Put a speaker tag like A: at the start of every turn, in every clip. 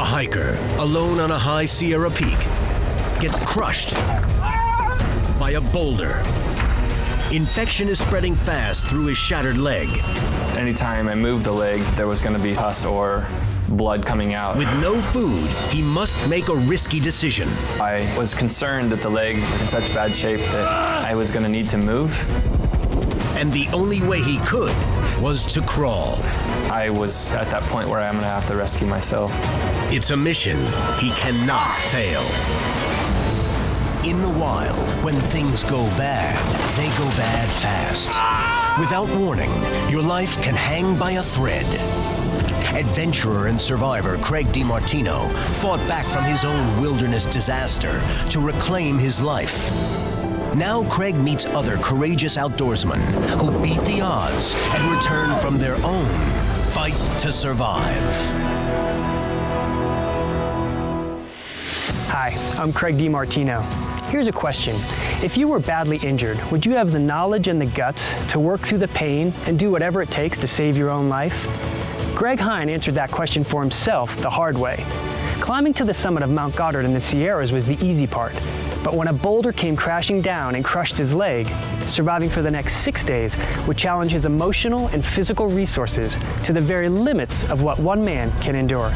A: hiker, alone on a high Sierra peak, gets crushed by a boulder. Infection is spreading fast through his shattered leg.
B: Anytime I moved the leg, there was going to be pus or blood coming out.
A: With no food, he must make a risky decision.
B: I was concerned that the leg was in such bad shape that I was going to need to move.
A: And the only way he could was to crawl.
B: I was at that point where I'm going to have to rescue myself.
A: It's a mission he cannot fail. In the wild, when things go bad, they go bad fast. Without warning, your life can hang by a thread. Adventurer and survivor Craig DiMartino fought back from his own wilderness disaster to reclaim his life. Now Craig meets other courageous outdoorsmen who beat the odds and return from their own fight to survive.
C: Hi, I'm Craig DiMartino. Here's a question. If you were badly injured, would you have the knowledge and the guts to work through the pain and do whatever it takes to save your own life? Greg Hine answered that question for himself the hard way. Climbing to the summit of Mount Goddard in the Sierras was the easy part. But when a boulder came crashing down and crushed his leg, surviving for the next 6 days would challenge his emotional and physical resources to the very limits of what one man can endure.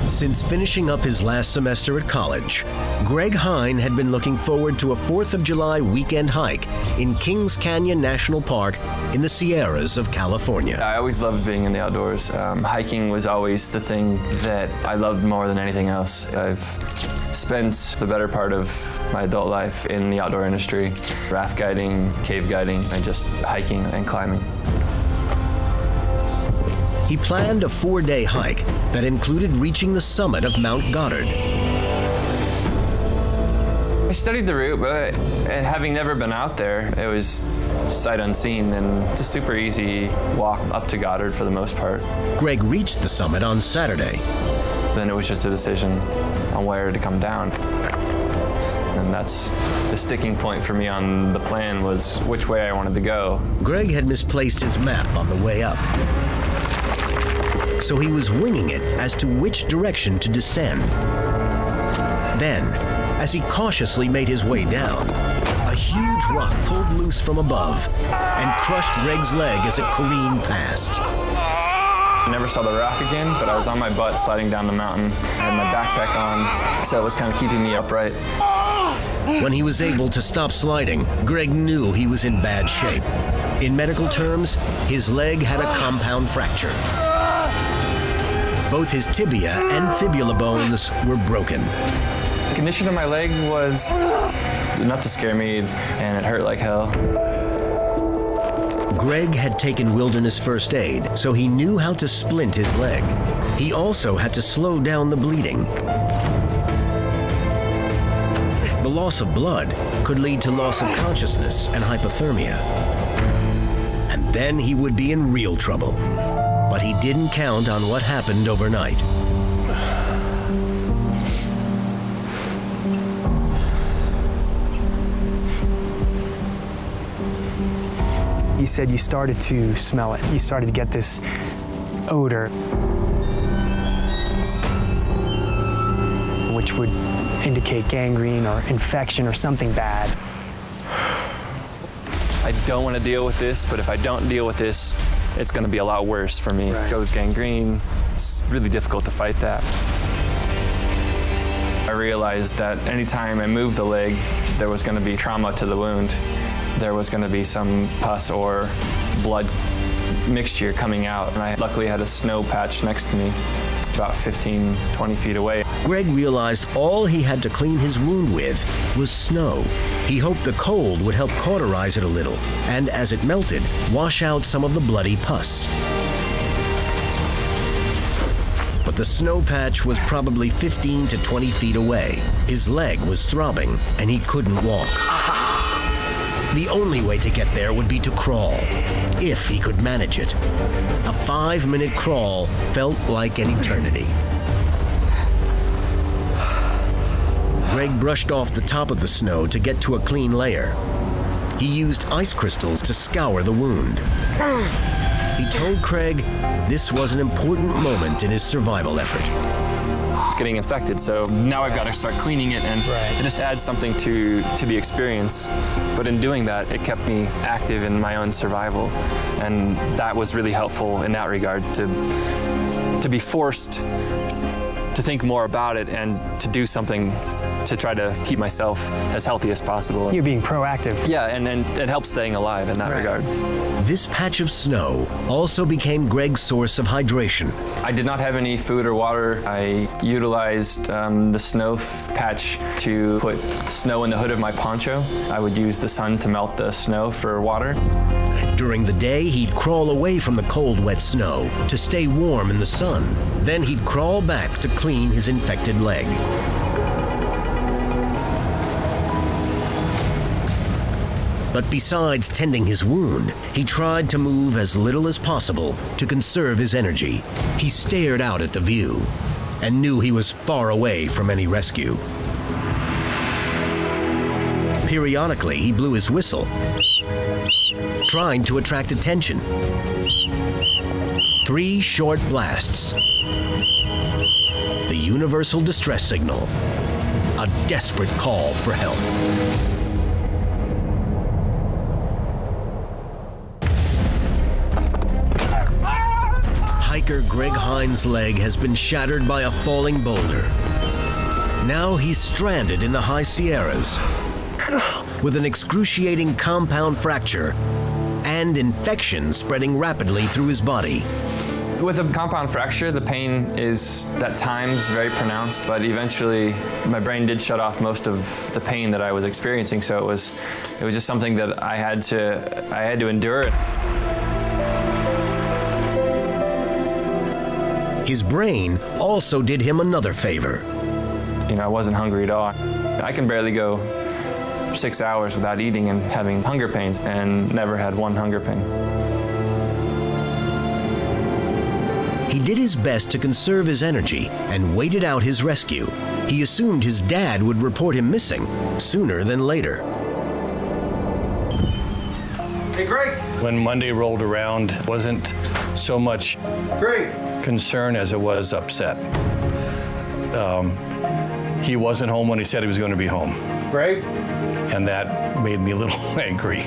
A: Since finishing up his last semester at college, Greg Hine had been looking forward to a 4th of July weekend hike in Kings Canyon National Park in the Sierras of California.
B: I always loved being in the outdoors. Hiking was always the thing that I loved more than anything else. I've spent the better part of my adult life in the outdoor industry, raft guiding, cave guiding, and just hiking and climbing.
A: He planned a 4-day hike that included reaching the summit of Mount Goddard.
B: I studied the route, but having never been out there, it was sight unseen and it's a super easy walk up to Goddard for the most part.
A: Greg reached the summit on Saturday.
B: Then it was just a decision on where to come down. And that's the sticking point for me on the plan, was which way I wanted to go.
A: Greg had misplaced his map on the way up, so he was winging it as to which direction to descend. Then, as he cautiously made his way down, a huge rock pulled loose from above and crushed Greg's leg as it careened past.
B: I never saw the rock again, but I was on my butt sliding down the mountain. I had my backpack on, so it was kind of keeping me upright.
A: When he was able to stop sliding, Greg knew he was in bad shape. In medical terms, his leg had a compound fracture. Both his tibia and fibula bones were broken.
B: The condition of my leg was enough to scare me, and it hurt like hell.
A: Greg had taken wilderness first aid, so he knew how to splint his leg. He also had to slow down the bleeding. The loss of blood could lead to loss of consciousness and hypothermia. And then he would be in real trouble. But he didn't count on what happened overnight.
C: He said you started to smell it. You started to get this odor, which would indicate gangrene or infection or something bad.
B: I don't want to deal with this, but if I don't deal with this, it's going to be a lot worse for me.
C: Right.
B: It goes gangrene. It's really difficult to fight that. I realized that anytime I moved the leg, there was going to be trauma to the wound. There was going to be some pus or blood mixture coming out. And I luckily had a snow patch next to me, about 15, 20 feet away.
A: Greg realized all he had to clean his wound with was snow. He hoped the cold would help cauterize it a little, and as it melted, wash out some of the bloody pus. But the snow patch was probably 15 to 20 feet away. His leg was throbbing, and he couldn't walk. The only way to get there would be to crawl, if he could manage it. A 5-minute crawl felt like an eternity. Greg brushed off the top of the snow to get to a clean layer. He used ice crystals to scour the wound. He told Craig this was an important moment in his survival effort.
B: It's getting infected, so now I've got to start cleaning it, and it just adds something to the experience. But in doing that, it kept me active in my own survival, and that was really helpful in that regard, to be forced to think more about it and to do something to try to keep myself as healthy as possible.
C: You're being proactive.
B: Yeah, and it helps staying alive in that regard.
A: This patch of snow also became Greg's source of hydration.
B: I did not have any food or water. I utilized the snow patch to put snow in the hood of my poncho. I would use the sun to melt the snow for water.
A: During the day, he'd crawl away from the cold, wet snow to stay warm in the sun. Then he'd crawl back to clean his infected leg. But besides tending his wound, he tried to move as little as possible to conserve his energy. He stared out at the view and knew he was far away from any rescue. Periodically, he blew his whistle, trying to attract attention. 3 short blasts. The universal distress signal. A desperate call for help. Hiker Greg Hines' leg has been shattered by a falling boulder. Now he's stranded in the high Sierras with an excruciating compound fracture and infection spreading rapidly through his body.
B: With a compound fracture, the pain is at times very pronounced, but eventually my brain did shut off most of the pain that I was experiencing, so it was just something that I had to endure.
A: His brain also did him another favor.
B: You know, I wasn't hungry at all. I can barely go 6 hours without eating and having hunger pains, and never had one hunger pain.
A: He did his best to conserve his energy and waited out his rescue. He assumed his dad would report him missing sooner than later.
D: Hey, Greg!
E: When Monday rolled around, it wasn't so much concern as it was upset. He wasn't home when he said he was going to be home.
D: Greg?
E: And that made me a little angry.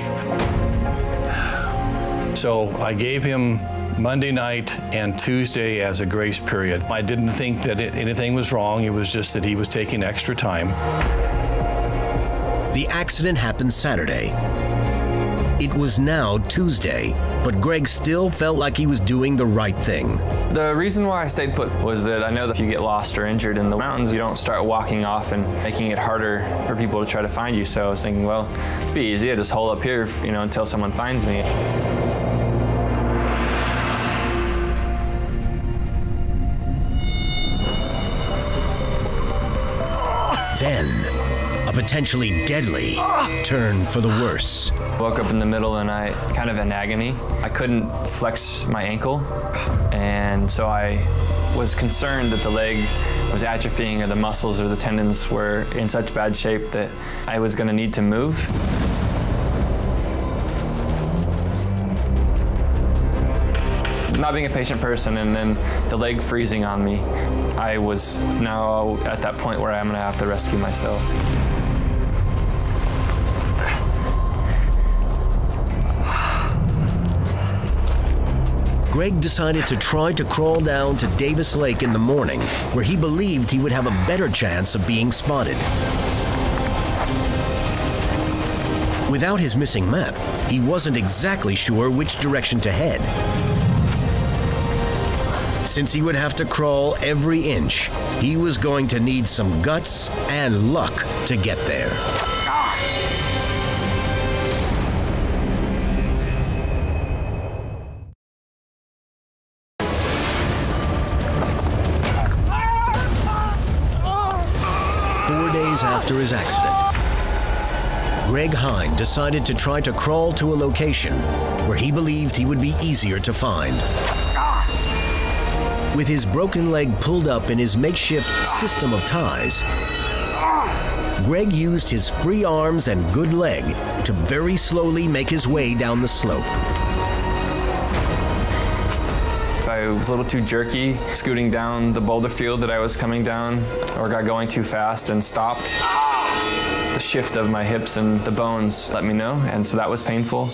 E: So I gave him Monday night and Tuesday as a grace period. I didn't think that anything was wrong. It was just that he was taking extra time.
A: The accident happened Saturday. It was now Tuesday, but Greg still felt like he was doing the right thing.
B: The reason why I stayed put was that I know that if you get lost or injured in the mountains, you don't start walking off and making it harder for people to try to find you. So I was thinking, well, it'd be easy. I just hole up here, until someone finds me.
A: Then, a potentially deadly turn for the worse.
B: Woke up in the middle of the night, kind of in agony. I couldn't flex my ankle, and so I was concerned that the leg was atrophying or the muscles or the tendons were in such bad shape that I was going to need to move. Not being a patient person and then the leg freezing on me, I was now at that point where I'm going to have to rescue myself.
A: Greg decided to try to crawl down to Davis Lake in the morning, where he believed he would have a better chance of being spotted. Without his missing map, he wasn't exactly sure which direction to head. Since he would have to crawl every inch, he was going to need some guts and luck to get there. After his accident, Greg Hine decided to try to crawl to a location where he believed he would be easier to find. With his broken leg pulled up in his makeshift system of ties, Greg used his free arms and good leg to very slowly make his way down the slope.
B: I was a little too jerky, scooting down the boulder field that I was coming down, or got going too fast and stopped. The shift of my hips and the bones let me know, and so that was painful.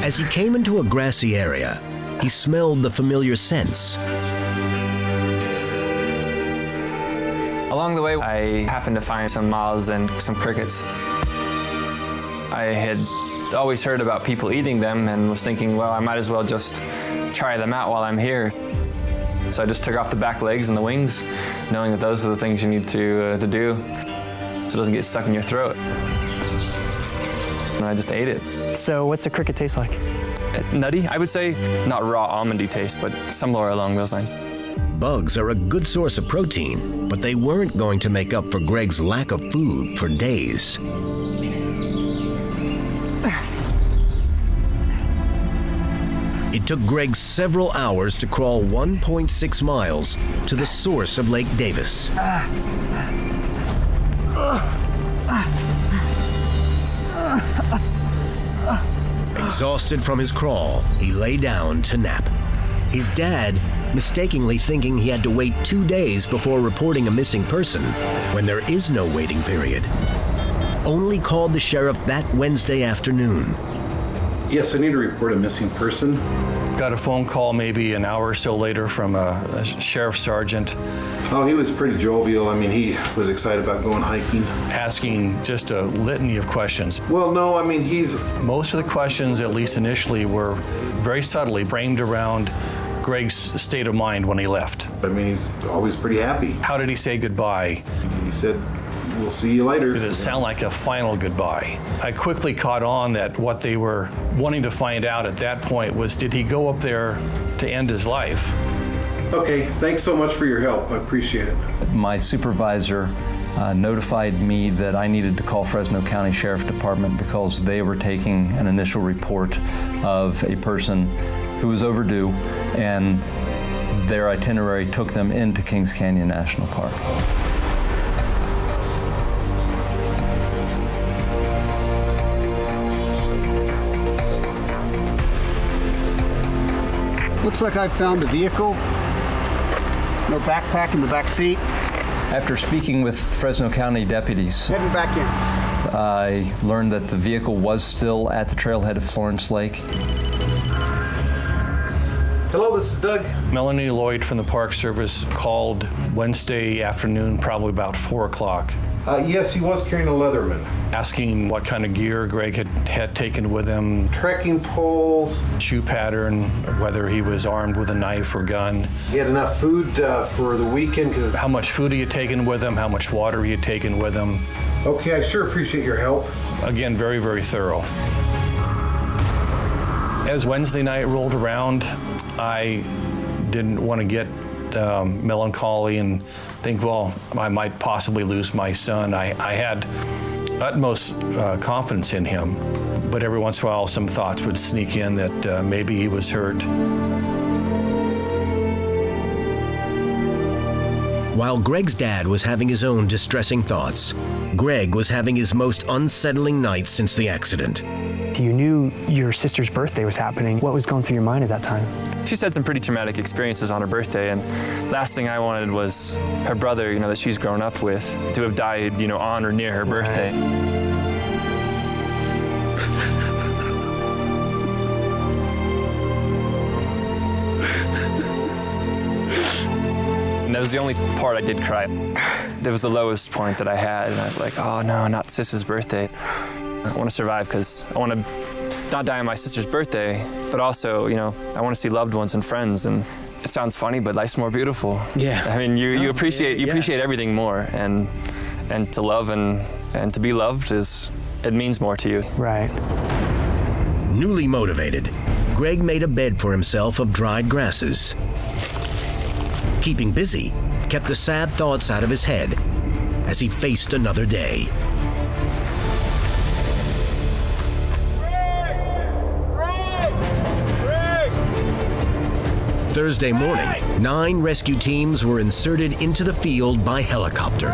A: As he came into a grassy area, he smelled the familiar scents.
B: Along the way, I happened to find some moths and some crickets. I had always heard about people eating them and was thinking, well, I might as well just try them out while I'm here. So I just took off the back legs and the wings, knowing that those are the things you need to do so it doesn't get stuck in your throat. And I just ate it.
C: So what's a cricket taste like?
B: Nutty, I would say. Not raw almondy taste, but somewhere along those lines.
A: Bugs are a good source of protein, but they weren't going to make up for Greg's lack of food for days. It took Greg several hours to crawl 1.6 miles to the source of Lake Davis. Exhausted from his crawl, he lay down to nap. His dad, mistakenly thinking he had to wait 2 days before reporting a missing person, when there is no waiting period, only called the sheriff that Wednesday afternoon.
D: Yes, I need to report a missing person.
E: Got a phone call maybe an hour or so later from a sheriff sergeant.
D: Oh, he was pretty jovial. I mean, he was excited about going hiking.
E: Asking just a litany of questions.
D: Well, no, I mean,
E: Most of the questions, at least initially, were very subtly framed around Greg's state of mind when he left.
D: I mean, he's always pretty happy.
E: How did he say goodbye?
D: He said, we'll see you later.
E: Did it sound like a final goodbye? I quickly caught on that what they were wanting to find out at that point was, did he go up there to end his life?
D: Okay, thanks so much for your help. I appreciate it.
F: My supervisor notified me that I needed to call Fresno County Sheriff Department because they were taking an initial report of a person who was overdue, and their itinerary took them into Kings Canyon National Park.
G: Looks like I found the vehicle. No backpack in the back seat.
F: After speaking with Fresno County deputies,
G: Heading back in.
F: I learned that the vehicle was still at the trailhead of Florence Lake.
D: Hello, this is Doug.
E: Melanie Lloyd from the Park Service called Wednesday afternoon, probably about 4 o'clock.
D: Yes, he was carrying a Leatherman.
E: Asking what kind of gear Greg had taken with him,
D: Trekking poles.
E: shoe pattern, whether he was armed with a knife or gun.
D: He had enough food for the weekend because...
E: How much food he had taken with him, how much water he had taken with him.
D: Okay, I sure appreciate your help.
E: Again, very, very thorough. As Wednesday night rolled around, I didn't want to get melancholy and think, well, I might possibly lose my son. I had utmost confidence in him, but every once in a while some thoughts would sneak in that maybe he was hurt.
A: While Greg's dad was having his own distressing thoughts, Greg was having his most unsettling night since the accident.
C: You knew your sister's birthday was happening. What was going through your mind at that time?
B: She's had some pretty traumatic experiences on her birthday, and last thing I wanted was her brother, that she's grown up with, to have died, on or near her birthday. And that was the only part I did cry. That was the lowest point that I had, and I was like, oh no, not Sis's birthday. I want to survive because I want to not die on my sister's birthday, but also, I want to see loved ones and friends. And it sounds funny, but life's more beautiful.
C: Yeah.
B: I mean, you appreciate everything more, and to love and to be loved it means more to you.
C: Right.
A: Newly motivated, Greg made a bed for himself of dried grasses. Keeping busy kept the sad thoughts out of his head as he faced another day. Thursday morning, 9 rescue teams were inserted into the field by helicopter.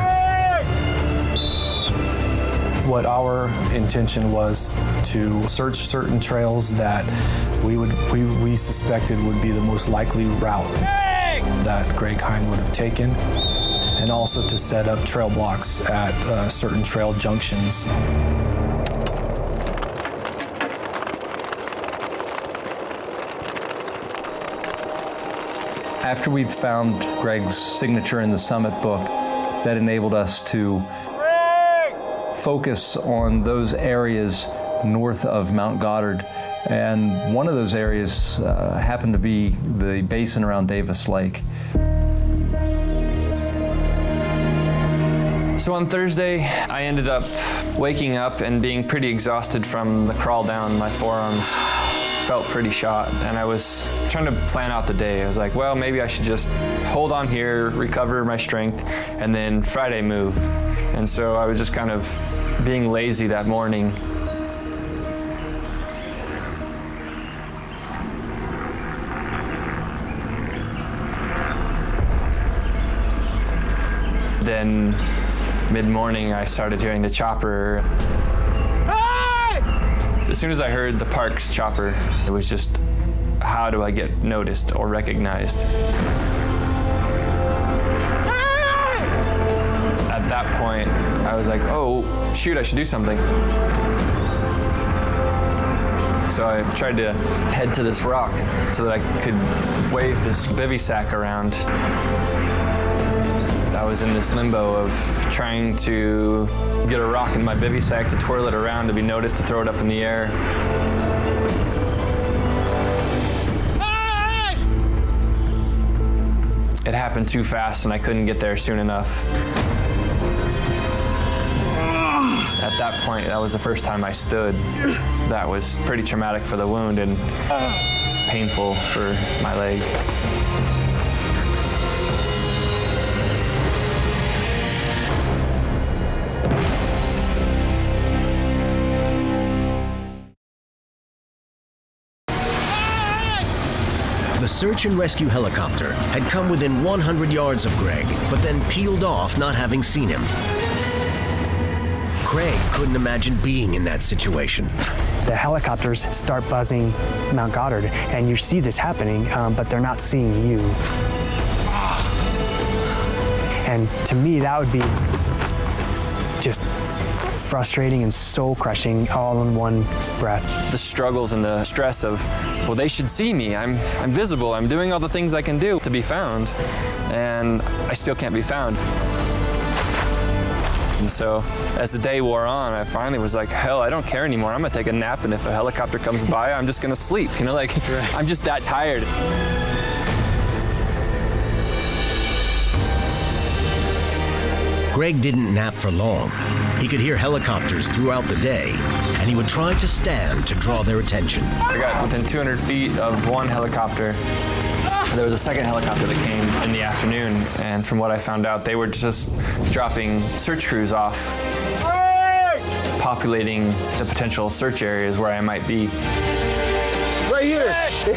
H: What our intention was to search certain trails that we suspected would be the most likely route that Greg Hine would have taken, and also to set up trail blocks at certain trail junctions.
F: After we'd found Greg's signature in the Summit book, that enabled us to focus on those areas north of Mount Goddard. And one of those areas happened to be the basin around Davis Lake.
B: So on Thursday, I ended up waking up and being pretty exhausted from the crawl down. My forearms felt pretty shot, and I was trying to plan out the day. I was like, well, maybe I should just hold on here, recover my strength, and then Friday move. And so I was just kind of being lazy that morning. Then mid-morning, I started hearing the chopper. As soon as I heard the park's chopper, it was just, how do I get noticed or recognized? At that point, I was like, oh, shoot, I should do something. So I tried to head to this rock so that I could wave this bivy sack around. I was in this limbo of trying to get a rock in my bivy sack to twirl it around, to be noticed, to throw it up in the air. It happened too fast and I couldn't get there soon enough. At that point, that was the first time I stood. That was pretty traumatic for the wound and painful for my leg.
A: The search and rescue helicopter had come within 100 yards of Greg, but then peeled off, not having seen him. Craig couldn't imagine being in that situation.
C: The helicopters start buzzing Mount Goddard, and you see this happening, but they're not seeing you. And to me, that would be just frustrating and soul-crushing all in one breath.
B: The struggles and the stress of, well, they should see me. I'm visible. I'm doing all the things I can do to be found, and I still can't be found. And so as the day wore on, I finally was like, hell, I don't care anymore. I'm gonna take a nap, and if a helicopter comes by, I'm just gonna sleep. You know, like, I'm just that tired.
A: Greg didn't nap for long. He could hear helicopters throughout the day, and he would try to stand to draw their attention.
B: I got within 200 feet of one helicopter. There was a second helicopter that came in the afternoon, and from what I found out, they were just dropping search crews off, populating the potential search areas where I might be.
G: Right here.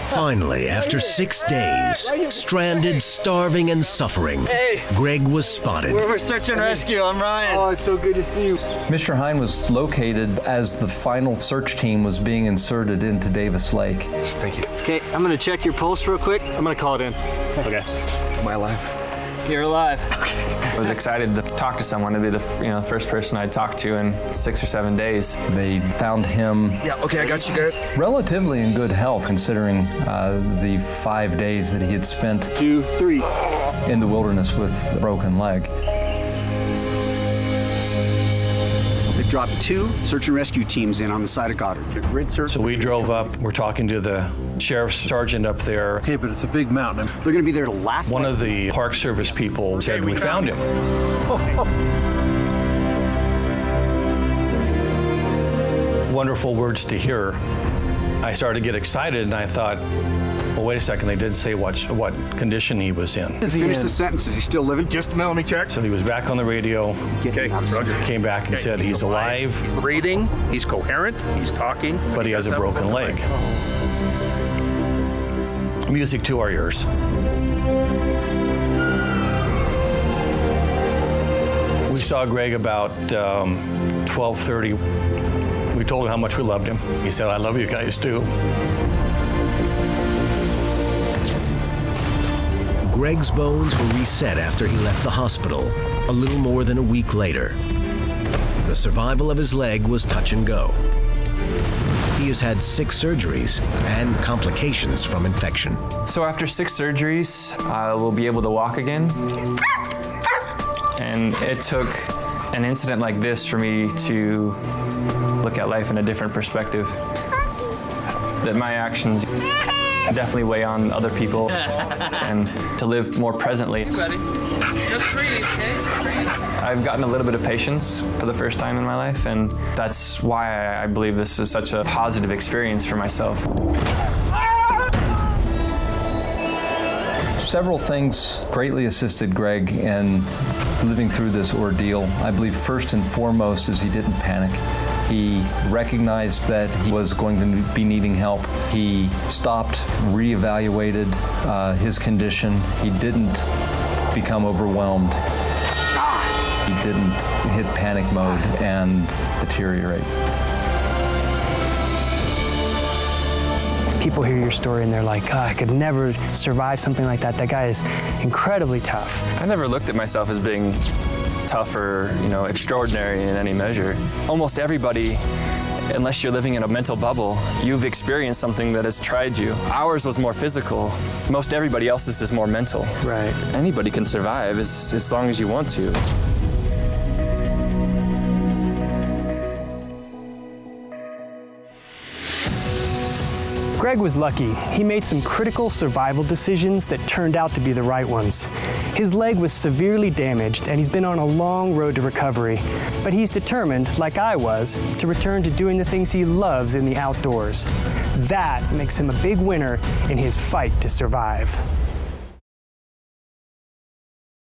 A: Finally, after 6 days, stranded, starving, and suffering, Greg was spotted.
I: We're search and rescue. I'm Ryan.
G: Oh, it's so good to see you.
F: Mr. Hine was located as the final search team was being inserted into Davis Lake.
G: Thank you. Okay, I'm gonna check your pulse real quick.
I: I'm gonna call it in. Okay.
G: Am I alive?
I: You're alive.
B: I was excited to talk to someone, to be the first person I'd talked to in 6 or 7 days.
F: They found him
G: Okay, I got you guys.
F: relatively in good health, considering the 5 days that he had spent
G: 2, 3.
F: in the wilderness with a broken leg.
G: They dropped 2 search and rescue teams in on the side of Goddard. A grid search.
E: So we drove up, we're talking to the sheriff's sergeant up there.
D: Okay, but it's a big mountain.
G: They're gonna be there last
E: One
G: night.
E: of the Park Service people said, we found him. Wonderful words to hear. I started to get excited, and I thought, well, wait a second, they didn't say what condition he was in.
G: Finish the sentence. Is he still living?
I: Just a moment, let me check.
E: So he was back on the radio,
G: Okay,
I: Roger.
E: came back and said he's alive,
I: He's breathing. He's coherent. He's talking.
E: but he has a broken leg. Music to our ears. We saw Greg about 12:30. We told him how much we loved him. He said, "I love you guys too."
A: Greg's bones were reset after he left the hospital a little more than a week later. The survival of his leg was touch and go. He has had 6 surgeries and complications from infection.
B: So after 6 surgeries, I will be able to walk again. And it took an incident like this for me to look at life in a different perspective. That my actions definitely weigh on other people and to live more presently.
J: Just breathe, okay? Breathe.
B: I've gotten a little bit of patience for the first time in my life, and that's why I believe this is such a positive experience for myself.
F: Several things greatly assisted Greg in living through this ordeal. I believe first and foremost is he didn't panic. He recognized that he was going to be needing help. He stopped, reevaluated his condition. He didn't become overwhelmed. He didn't hit panic mode and deteriorate.
C: People hear your story and they're like, oh, I could never survive something like that. That guy is incredibly tough.
B: I never looked at myself as being tough or, extraordinary in any measure. Almost everybody, unless you're living in a mental bubble, you've experienced something that has tried you. Ours was more physical. Most everybody else's is more mental.
C: Right.
B: Anybody can survive as long as you want to.
C: Greg was lucky. He made some critical survival decisions that turned out to be the right ones. His leg was severely damaged and he's been on a long road to recovery, but he's determined, like I was, to return to doing the things he loves in the outdoors. That makes him a big winner in his fight to survive.